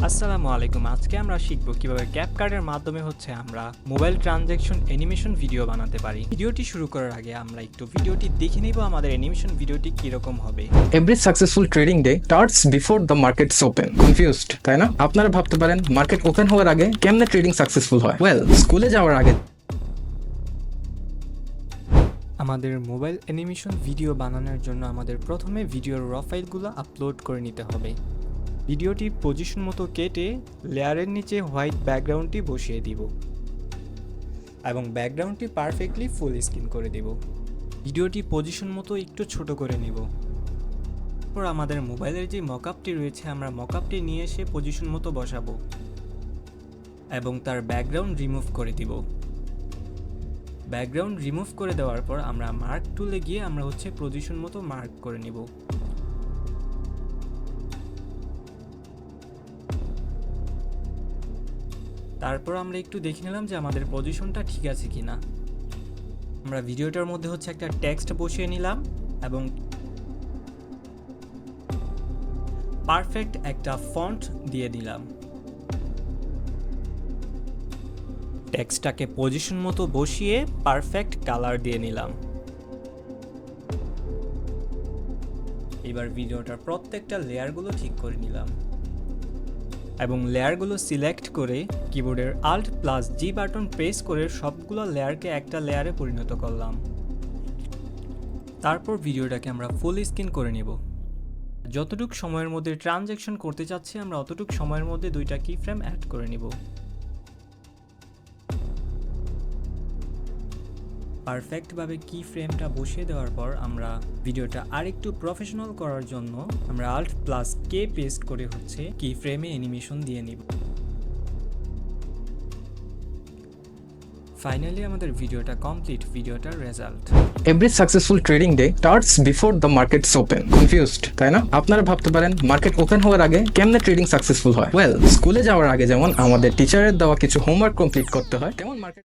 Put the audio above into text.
আসসালামু আলাইকুম। আজকে আমরা শিখব কিভাবে ক্যাপকাটের মাধ্যমে আমরা মোবাইল ট্রানজ্যাকশন অ্যানিমেশন ভিডিও বানাতে পারি। ভিডিওটি শুরু করার আগে আমরা একটু ভিডিওটি দেখে নিব আমাদের অ্যানিমেশন ভিডিওটি কিরকম হবে। Every successful trading day starts before the markets open. Confused, তাই না? আপনারা ভাবতে পারেন মার্কেট ওপেন হওয়ার আগে কেমনে ট্রেডিং সাকসেসফুল হয়? ওয়েল, স্কুলে যাওয়ার আগে আমাদের মোবাইল অ্যানিমেশন ভিডিও বানানোর জন্য আমাদের প্রথমে ভিডিওর র ফাইলগুলো আপলোড করে নিতে হবে। ভিডিওটি পজিশন মতো কেটে লেয়ারের নিচে হোয়াইট ব্যাকগ্রাউন্ডটি বসিয়ে দিব এবং ব্যাকগ্রাউন্ডটি পারফেক্টলি ফুল স্ক্রিন করে দেব। ভিডিওটি পজিশন মতো একটু ছোট করে নিব। তারপর আমাদের মোবাইলের যে মকআপটি রয়েছে আমরা মকআপটি নিয়ে এসে পজিশন মতো বসাবো এবং তার ব্যাকগ্রাউন্ড রিমুভ করে দিব। ব্যাকগ্রাউন্ড রিমুভ করে দেওয়ার পর আমরা মার্ক টুলে গিয়ে আমরা পজিশন মতো মার্ক করে নিব। তারপর আমরা একটু দেখে নিলাম যে আমাদের পজিশনটা ঠিক আছে কিনা। আমরা ভিডিওটার মধ্যে একটা টেক্সট বসিয়ে নিলাম এবং পারফেক্ট একটা ফন্ট দিয়ে দিলাম। টেক্সটটাকে পজিশন মতো বসিয়ে পারফেক্ট কালার দিয়ে নিলাম। এবার ভিডিওটার প্রত্যেকটা লেয়ারগুলো ঠিক করে নিলাম এবং লেয়ারগুলো সিলেক্ট করে কিবোর্ডের Alt+G বাটন প্রেস করে সবগুলো লেয়ারকে একটা লেয়ারে পরিণত করলাম। তারপর ভিডিওটাকে আমরা ফুল স্ক্রিন করে নিব। যতটুক সময়ের মধ্যে ট্রানজ্যাকশন করতে চাচ্ছি আমরা অতটুক সময়ের মধ্যে দুইটা কি ফ্রেম অ্যাড করে নিব। পারফেক্টভাবে কি ফ্রেমটা বসিয়ে দেওয়ার পর আমরা ভিডিওটা আরেকটু প্রফেশনাল করার জন্য আমরা Alt+K পেস্ট করে কি ফ্রেমে অ্যানিমেশন দিয়ে নিব। ফাইনালি আমাদের ভিডিওটা কমপ্লিট, ভিডিওটার result. every successful trading day starts before the markets open. Confused, তাই না? আপনারা ভাবতে পারেন মার্কেট ওপেন হওয়ার আগে কেমনে ট্রেডিং সাকসেসফুল হয়? ওয়েল, স্কুলে যাওয়ার আগে যেমন আমাদের টিচারের দেওয়া কিছু হোমওয়ার্ক কমপ্লিট করতে হয় তেমন মার্কেট